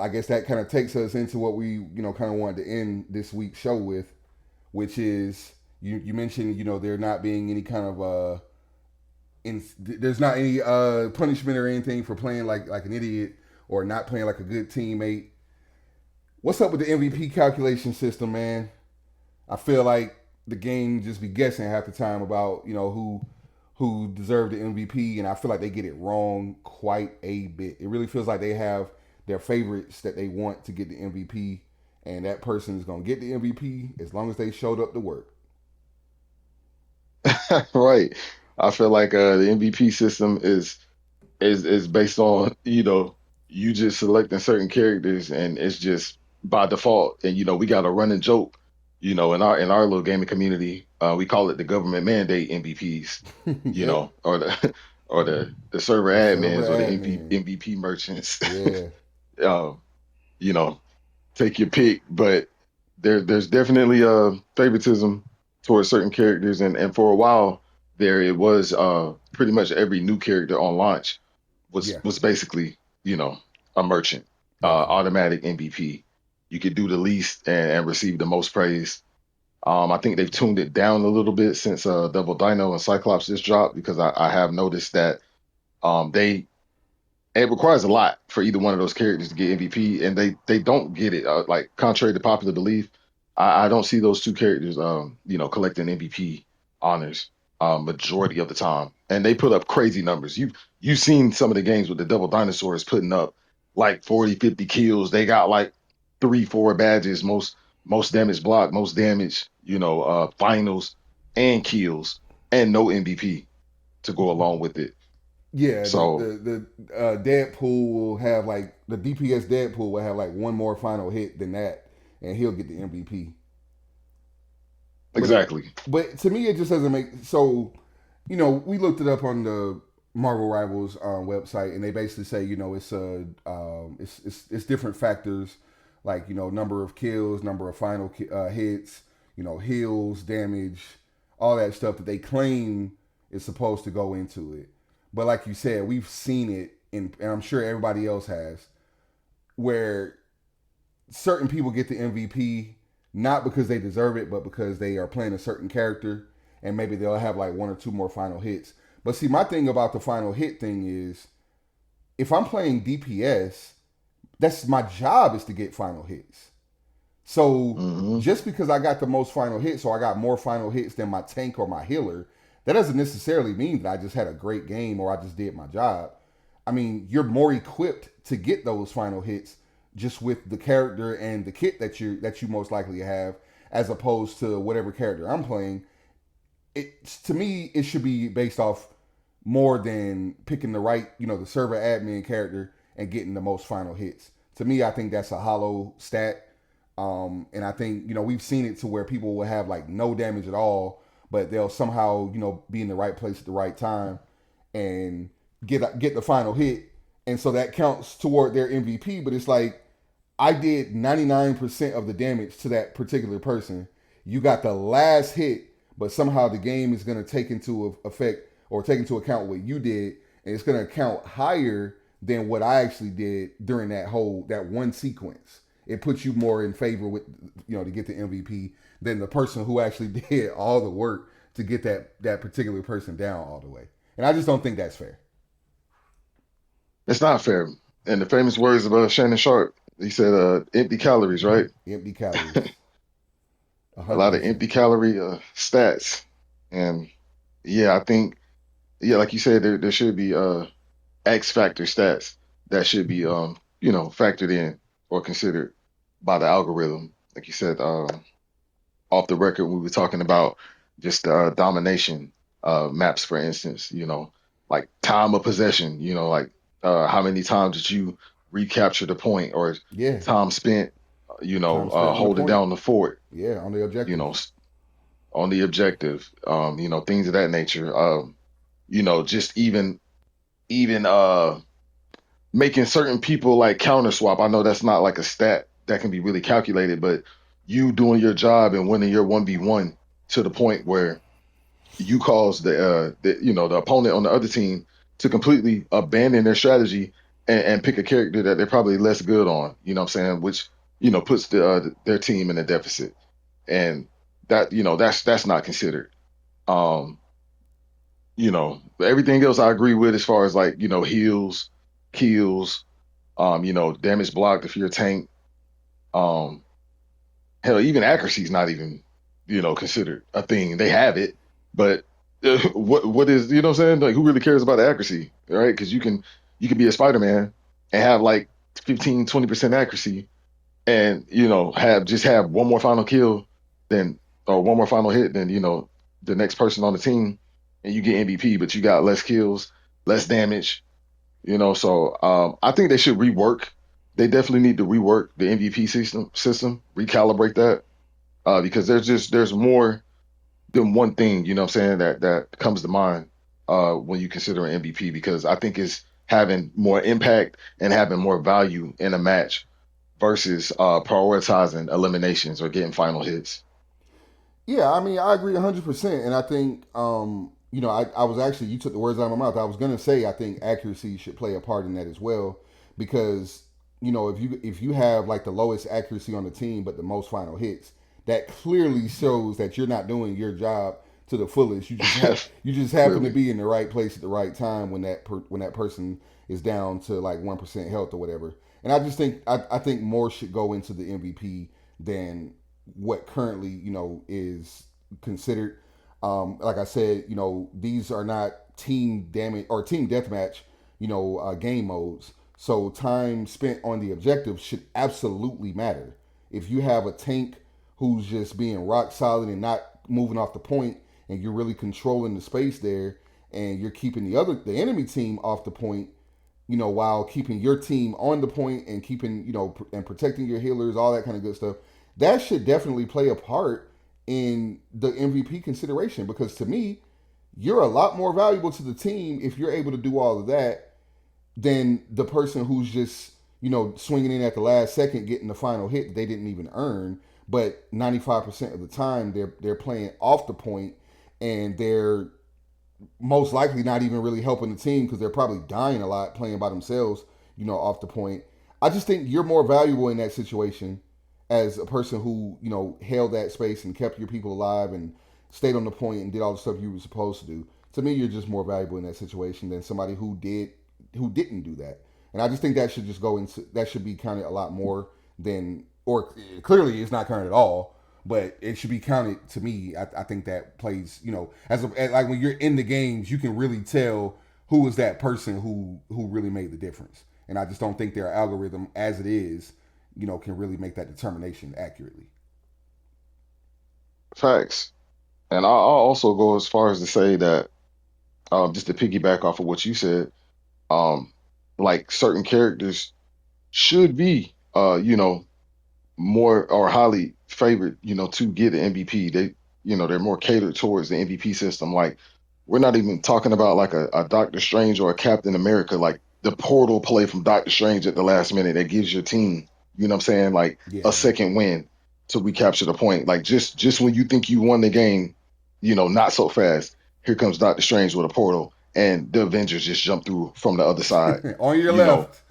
I guess that kind of takes us into what we, kind of wanted to end this week's show with, which is you mentioned, there not being any kind of there's not any punishment or anything for playing like an idiot or not playing like a good teammate. What's up with the MVP calculation system, man? I feel like the game just be guessing half the time about who deserved the MVP, and I feel like they get it wrong quite a bit. It really feels like they have their favorites that they want to get the MVP, and that person is gonna get the MVP as long as they showed up to work. Right. I feel like the MVP system is based on, you just selecting certain characters and it's just by default. And we got a running joke, in our little gaming community, we call it the government mandate MVPs, Yep, or the or the server the server admins or the admin. MVP merchants. Yeah, uh, you know, take your pick, but there's definitely favoritism towards certain characters, and for a while there it was pretty much every new character on launch was yeah, was basically a merchant, definitely. automatic MVP. You could do the least and receive the most praise. I think they've tuned it down a little bit since Double Dino and Cyclops just dropped, because I have noticed that they it requires a lot for either one of those characters to get MVP, and they don't get it. Like, contrary to popular belief, I don't see those two characters, collecting MVP honors majority of the time, and they put up crazy numbers. You've seen some of the games with the Devil Dinosaurs putting up like 40, 50 kills. They got like 3, 4 badges, most damage block, most damage, finals and kills, and no MVP to go along with it. Yeah, So the Deadpool will have like the DPS Deadpool will have like one more final hit than that, and he'll get the MVP. But it, exactly. but to me, it just doesn't make so. We looked it up on the Marvel Rivals website, and they basically say it's it's different factors like number of kills, number of final hits, heals, damage, all that stuff that they claim is supposed to go into it. But like you said, we've seen it, and I'm sure everybody else has, where certain people get the MVP not because they deserve it, but because they are playing a certain character, and maybe they'll have like one or two more final hits. But see, my thing about the final hit thing is, if I'm playing DPS, that's my job is to get final hits. So Hmm. just because I got the most final hits, or I got more final hits than my tank or my healer, that doesn't necessarily mean that I just had a great game or I just did my job. I mean, you're more equipped to get those final hits just with the character and the kit that you most likely have, as opposed to whatever character I'm playing. To me, it should be based off more than picking the right, the server admin character and getting the most final hits. To me, I think that's a hollow stat. And I think, we've seen it to where people will have like no damage at all, but they'll somehow, be in the right place at the right time and get the final hit. And so that counts toward their MVP, but it's like I did 99% of the damage to that particular person. You got the last hit, but somehow the game is going to take into effect or take into account what you did, and it's going to count higher than what I actually did during that one sequence. It puts you more in favor with to get the MVP than the person who actually did all the work to get that particular person down all the way. And I just don't think that's fair. It's not fair. And the famous words of Shannon Sharp, he said, empty calories, right? Empty calories, A hundred lot of percent. empty calorie stats. And yeah, I think, yeah, like you said, there should be X factor stats that should be, factored in or considered by the algorithm. Like you said, off the record, we were talking about just domination maps, for instance, like time of possession, like how many times did you recapture the point, or Yeah, time spent, time spent on the holding point. down the fort, Yeah, on the you objective. know, on the objective, things of that nature. Just even making certain people like counter swap. I know that's not like a stat that can be really calculated, but you doing your job and winning your 1v1 to the point where you cause the opponent on the other team to completely abandon their strategy and pick a character that they're probably less good on. You know what I'm saying? Which puts their team in a deficit, and that's not considered. Um, everything else I agree with as far as like heals, kills, damage blocked if you're a tank. Um, Hell, even accuracy is not even considered a thing. They have it, but what is what I'm saying? Like, who really cares about the accuracy, right? Because you can be a Spider-Man and have like 15-20% accuracy, and have one more final kill than or one more final hit than the next person on the team, and you get MVP, but you got less kills, less damage. So I think they should rework. They definitely need to rework the MVP system, recalibrate that, because there's more than one thing, what I'm saying, that comes to mind when you consider an MVP, because I think it's having more impact and having more value in a match versus prioritizing eliminations or getting final hits. Yeah, I mean, I agree 100%, and I think, I was actually, you took the words out of my mouth. I was gonna say I think accuracy should play a part in that as well, because if you have like the lowest accuracy on the team but the most final hits, that clearly shows that you're not doing your job to the fullest. You just happen to Clearly. be in the right place at the right time when that person is down to like 1% health or whatever. And I just think I think more should go into the MVP than what currently is considered. Like I said, these are not team damage or team deathmatch, game modes. So time spent on the objective should absolutely matter. If you have a tank who's just being rock solid and not moving off the point, and you're really controlling the space there, and you're keeping the enemy team off the point, while keeping your team on the point and keeping, and protecting your healers, all that kind of good stuff. That should definitely play a part in the MVP consideration, because to me, you're a lot more valuable to the team if you're able to do all of that than the person who's just, swinging in at the last second, getting the final hit that they didn't even earn. But 95% of the time, they're playing off the point, and they're most likely not even really helping the team because they're probably dying a lot playing by themselves, off the point. I just think you're more valuable in that situation as a person who, held that space and kept your people alive and stayed on the point and did all the stuff you were supposed to do. To me, you're just more valuable in that situation than somebody who didn't do that. And I just think that should just go into that should be counted a lot more than, or clearly it's not counted at all, but it should be counted to me. I think that plays, like when you're in the games, you can really tell who is that person who really made the difference. And I just don't think their algorithm, as it is, can really make that determination accurately. Facts. And I'll also go as far as to say that, just to piggyback off of what you said, um, like certain characters should be, more or highly favored, to get an MVP. They're more catered towards the MVP system. Like, we're not even talking about like a Doctor Strange or a Captain America, like the portal play from Doctor Strange at the last minute that gives your team, what I'm saying, like a Yeah. second win to recapture the point. Like, just when you think you won the game, not so fast. Here comes Doctor Strange with a portal, and the Avengers just jump through from the other side. On your You know, left.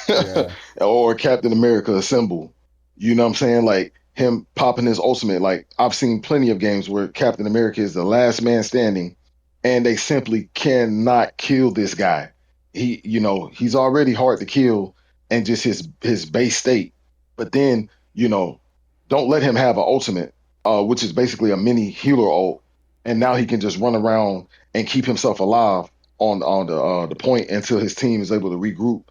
Yeah. or Captain America assemble. You know what I'm saying? Like him popping his ultimate. Like, I've seen plenty of games where Captain America is the last man standing, and they simply cannot kill this guy. He's already hard to kill, and just his base state. But then, don't let him have an ultimate, which is basically a mini healer ult, and now he can just run around and keep himself alive on the point until his team is able to regroup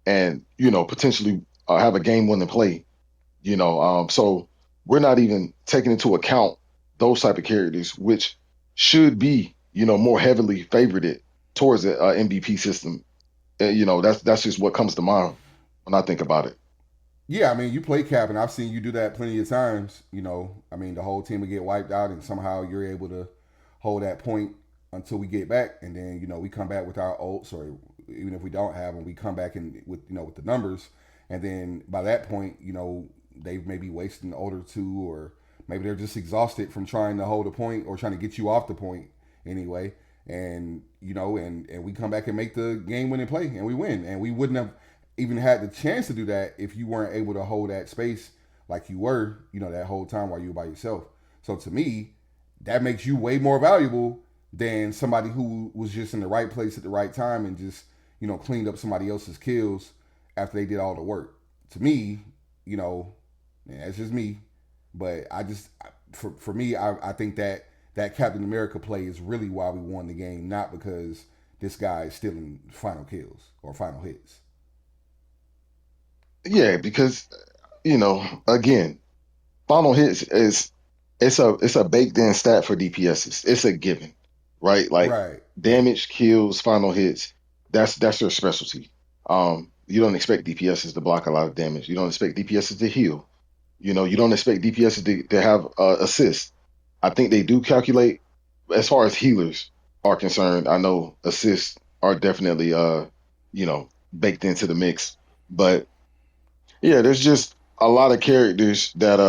and potentially have a game winning play. So we're not even taking into account those type of characters, which should be more heavily favored towards the MVP system. That's just what comes to mind when I think about it. Yeah, I mean, you play cap, and I've seen you do that plenty of times. I mean, the whole team would get wiped out, and somehow you're able to hold that point until we get back, and then we come back with our ults, or even if we don't have them, we come back in with the numbers, and then by that point, they've maybe wasted an ult or two, or maybe they're just exhausted from trying to hold a point or trying to get you off the point anyway. and and we come back and make the game winning play and we win, and we wouldn't have even had the chance to do that if you weren't able to hold that space like you were, that whole time while you were by yourself. So to me, that makes you way more valuable than somebody who was just in the right place at the right time and just cleaned up somebody else's kills after they did all the work. To me, that's just me, but I just for me, I think that Captain America play is really why we won the game, not because this guy is stealing final kills or final hits. Yeah, because again, final hits is it's a baked in stat for DPSs. It's a given, right? Like Right. damage, kills, final hits. That's their specialty. You don't expect DPSs to block a lot of damage. You don't expect DPSs to heal. You don't expect DPSs to have assists. I think they do calculate as far as healers are concerned. I know assists are definitely baked into the mix, but yeah, there's just a lot of characters that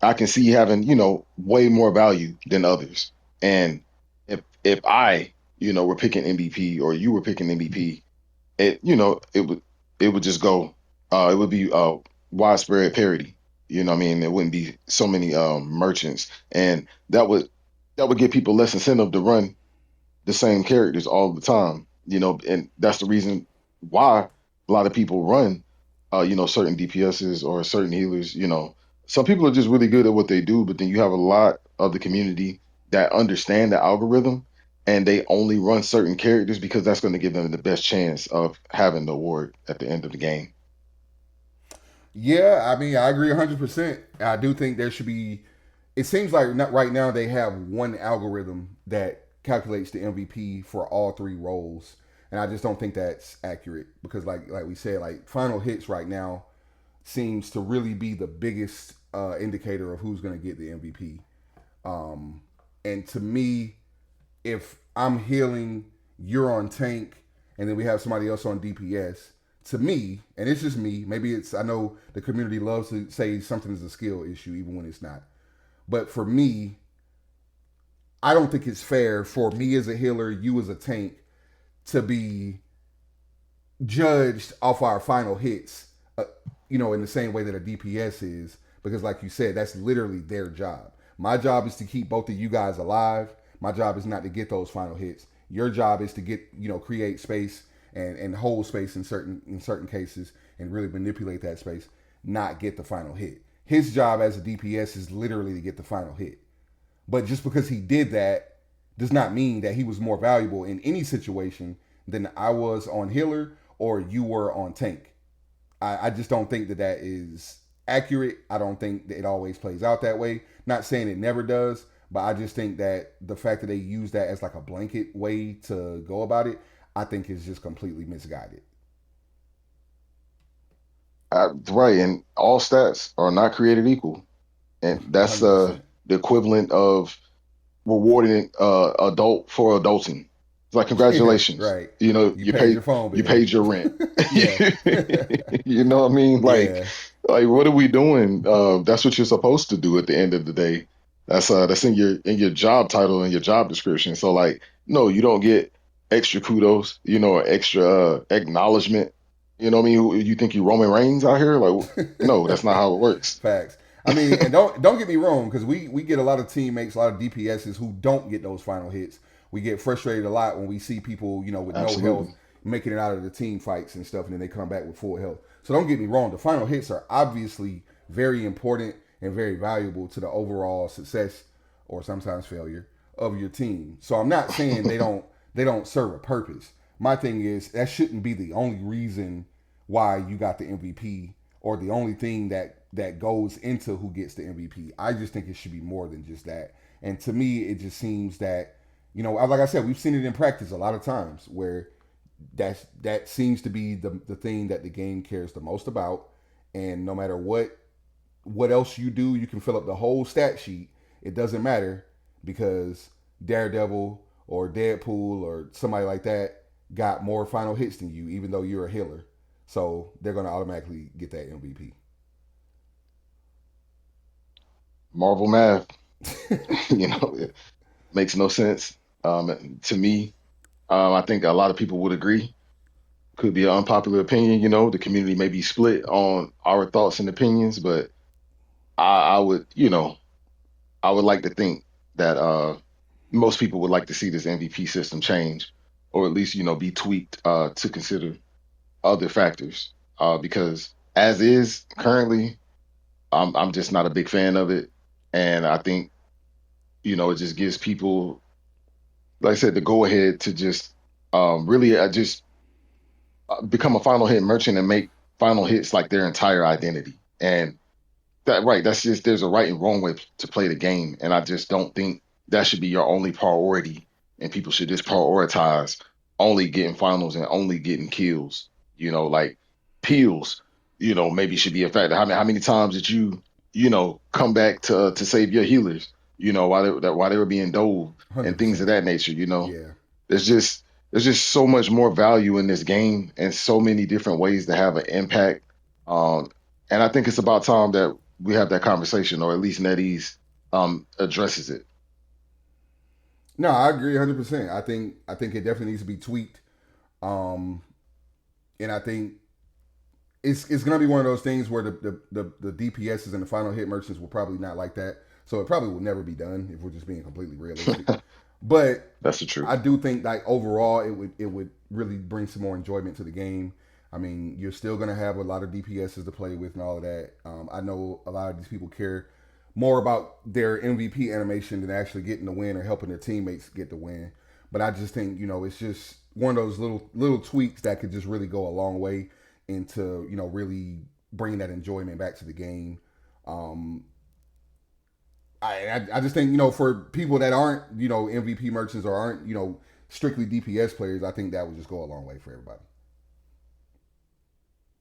I can see having, way more value than others. And if I, were picking MVP or you were picking MVP, it would just go it would be widespread parity. What I mean? There wouldn't be so many merchants, and that would give people less incentive to run the same characters all the time. And that's the reason why a lot of people run, certain DPSs or certain healers. Some people are just really good at what they do, but then you have a lot of the community that understand the algorithm and they only run certain characters because that's going to give them the best chance of having the award at the end of the game. Yeah, I mean, I agree 100%. I do think there should be. It seems like not right now they have one algorithm that calculates the MVP for all three roles, and I just don't think that's accurate because, like we said, like final hits right now seems to really be the biggest indicator of who's going to get the MVP. And to me, if I'm healing, you're on tank, and then we have somebody else on DPS. To me, and it's just me. Maybe I know the community loves to say something is a skill issue, even when it's not. But for me, I don't think it's fair for me as a healer, you as a tank, to be judged off our final hits, in the same way that a DPS is, because like you said, that's literally their job. My job is to keep both of you guys alive. My job is not to get those final hits. Your job is to get, create space and hold space in certain cases and really manipulate that space, not get the final hit. His job as a DPS is literally to get the final hit. But just because he did that does not mean that he was more valuable in any situation than I was on healer or you were on tank. I just don't think that is accurate. I don't think that it always plays out that way. Not saying it never does, but I just think that the fact that they use that as like a blanket way to go about it, I think is just completely misguided. Right, and all stats are not created equal, and that's 100%. the equivalent of rewarding adult for adulting. It's like congratulations, Right. You you paid paid your phone you bill. paid your rent. Yeah. You know what I mean? Yeah. Like what are we doing? That's what you're supposed to do at the end of the day. That's in your job title and your job description. So like, no, you don't get extra kudos, or extra acknowledgement. You know what I mean? You think you Roman Reigns out here? Like, no, that's not how it works. Facts. I mean, and don't get me wrong, because we get a lot of teammates, a lot of DPSs who don't get those final hits. We get frustrated a lot when we see people, with no health Absolutely. making it out of the team fights and stuff, and then they come back with full health. So don't get me wrong, the final hits are obviously very important and very valuable to the overall success or sometimes failure of your team. So I'm not saying they don't serve a purpose. My thing is that shouldn't be the only reason why you got the MVP or the only thing that goes into who gets the MVP. I just think it should be more than just that. And to me, it just seems that like I said, we've seen it in practice a lot of times where that seems to be the thing that the game cares the most about. And no matter what else you do, you can fill up the whole stat sheet. It doesn't matter because Daredevil or Deadpool or somebody like that got more final hits than you, even though you're a healer. So they're going to automatically get that MVP. Marvel math, it makes no sense. To me, I think a lot of people would agree. Could be an unpopular opinion. The community may be split on our thoughts and opinions, but I would, I would like to think that most people would like to see this MVP system change, or at least be tweaked to consider other factors. Because as is currently, I'm just not a big fan of it, and I think it just gives people, like I said, the go ahead to just really just become a final hit merchant and make final hits like their entire identity. And that's just there's a right and wrong way to play the game, and I just don't think that should be your only priority. And people should just prioritize only getting finals and only getting kills. Like peels. Maybe should be a factor. How many times did come back to save your healers? While they were being dove and things of 100%. that nature. Yeah. There's just there's just so much more value in this game and so many different ways to have an impact. Um, and I think it's about time that we have that conversation, or at least NetEase addresses it. No, I agree 100%. I think it definitely needs to be tweaked. Um, and I think it's gonna be one of those things where the DPSs and the final hit merchants will probably not like that. So it probably will never be done if we're just being completely realistic. But That's the truth. I do think like overall it would really bring some more enjoyment to the game. I mean, you're still gonna have a lot of DPSs to play with and all of that. I know a lot of these people care more about their MVP animation than actually getting the win or helping their teammates get the win. But I just think it's just one of those little tweaks that could just really go a long way into really bringing that enjoyment back to the game. Um, I just think for people that aren't MVP merchants or aren't strictly DPS players, I think that would just go a long way for everybody.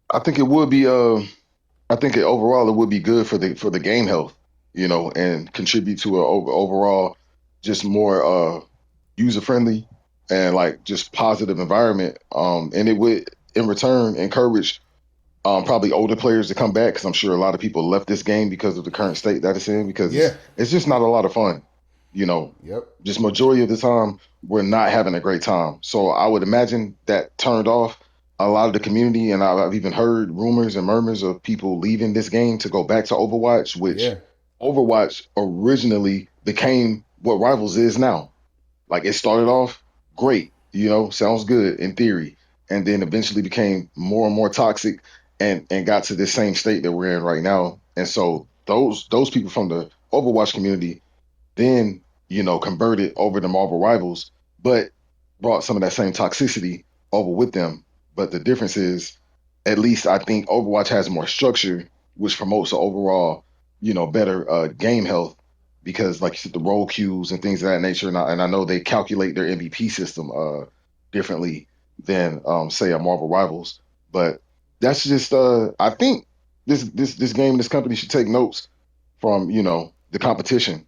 I think it would be. I think overall it would be good for the game health, and contribute to a overall just more user friendly and like just positive environment. And it would in return encourage probably older players to come back, because I'm sure a lot of people left this game because of the current state that it's in, because Yeah. it's just not a lot of fun. You know, Yep. just majority of the time we're not having a great time. So I would imagine that turned off a lot of the community, and I've even heard rumors and murmurs of people leaving this game to go back to Overwatch, which Yeah. Overwatch originally became what Rivals is now. Like it started off great, sounds good in theory, and then eventually became more and more toxic, and got to this same state that we're in right now. And so those people from the Overwatch community then converted over to Marvel Rivals, but brought some of that same toxicity over with them. But the difference is, at least I think Overwatch has more structure, which promotes the overall, better game health, because like you said, the role queues and things of that nature, and I know they calculate their MVP system differently than say a Marvel Rivals. But that's just I think this game, this company should take notes from the competition,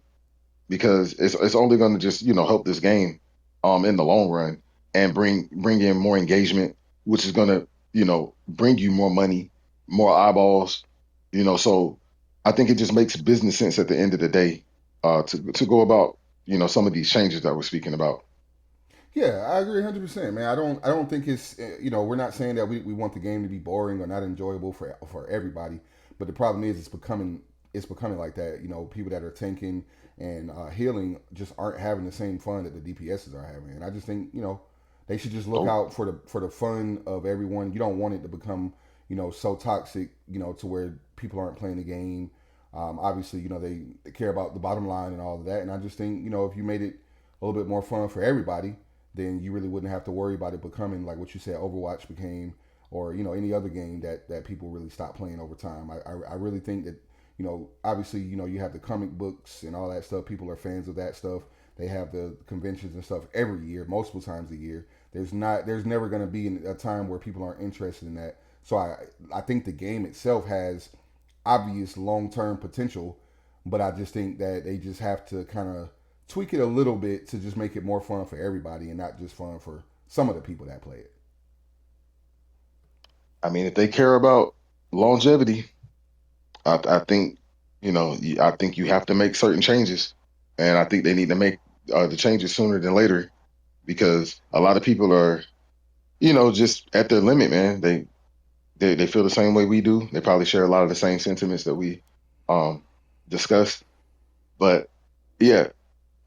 because it's only going to just help this game in the long run, and bring in more engagement, which is going to bring you more money, more eyeballs. So I think it just makes business sense at the end of the day, to go about some of these changes that we're speaking about. Yeah, I agree 100%, man. I don't think it's we're not saying that we want the game to be boring or not enjoyable for everybody, but the problem is it's becoming like that. People that are tanking and healing just aren't having the same fun that the DPSs are having, and I just think they should just look Oh, out for the fun of everyone. You don't want it to become so toxic to where people aren't playing the game. Obviously, they care about the bottom line and all of that, and I just think if you made it a little bit more fun for everybody, then you really wouldn't have to worry about it becoming like what you said Overwatch became, or any other game that people really stop playing over time. I really think that obviously you have the comic books and all that stuff. People are fans of that stuff. They have the conventions and stuff every year, multiple times a year. There's never going to be a time where people aren't interested in that. So I think the game itself has obvious long term potential, but I just think that they just have to kind of tweak it a little bit to just make it more fun for everybody and not just fun for some of the people that play it. I mean, if they care about longevity, I think I think you have to make certain changes, and I think they need to make the changes sooner than later because a lot of people are, just at their limit, man. They feel the same way we do. They probably share a lot of the same sentiments that we um discussed. But yeah,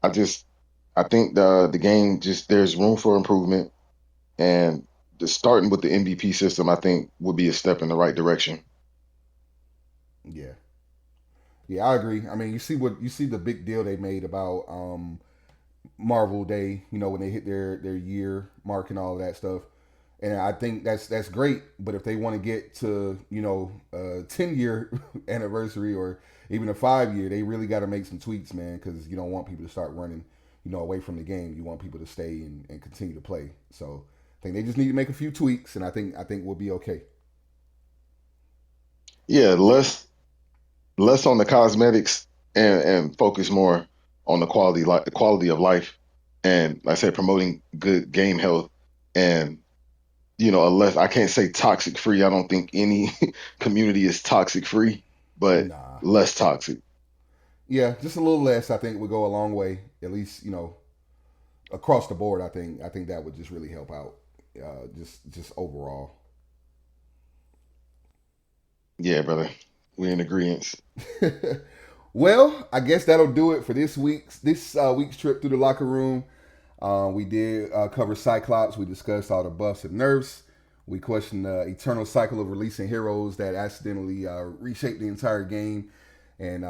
I just I think the game just there's room for improvement, and the starting with the MVP system I think would be a step in the right direction. Yeah, yeah, I agree. I mean, you see the big deal they made about Marvel Day. You know, when they hit their year mark and all of that stuff. And I think that's great. But if they want to get to a 10-year anniversary or even a 5-year, they really got to make some tweaks, man, because you don't want people to start running away from the game. You want people to stay and continue to play. So I think they just need to make a few tweaks, and I think we'll be okay. Yeah, less on the cosmetics and focus more on the quality of life, and like I said, promoting good game health, and unless I can't say toxic free. I don't think any community is toxic free, but Nah, less toxic. yeah, just a little less. I think would go a long way. At least across the board. I think that would just really help out. Just overall. Yeah, brother, we're in agreement. Well, I guess that'll do it for this week's trip through the locker room. We did cover Cyclops. We discussed all the buffs and nerfs. We questioned the eternal cycle of releasing heroes that accidentally reshaped the entire game, and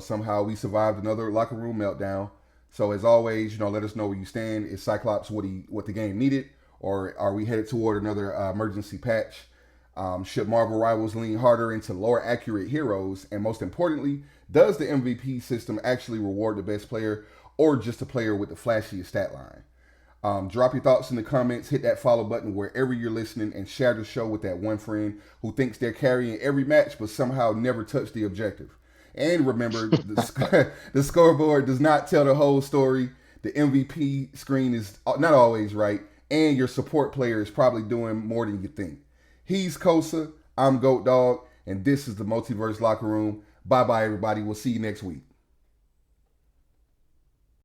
somehow we survived another locker room meltdown. So as always, let us know where you stand. Is Cyclops what the game needed, or are we headed toward another emergency patch? Should Marvel Rivals lean harder into lower accurate heroes? And most importantly, does the MVP system actually reward the best player or just a player with the flashiest stat line? Drop your thoughts in the comments, hit that follow button wherever you're listening, and share the show with that one friend who thinks they're carrying every match but somehow never touch the objective. And remember, the scoreboard does not tell the whole story. The MVP screen is not always right, and your support player is probably doing more than you think. He's Kosa, I'm GoatDawg, and this is the Multiverse Locker Room. Bye bye, everybody. We'll see you next week.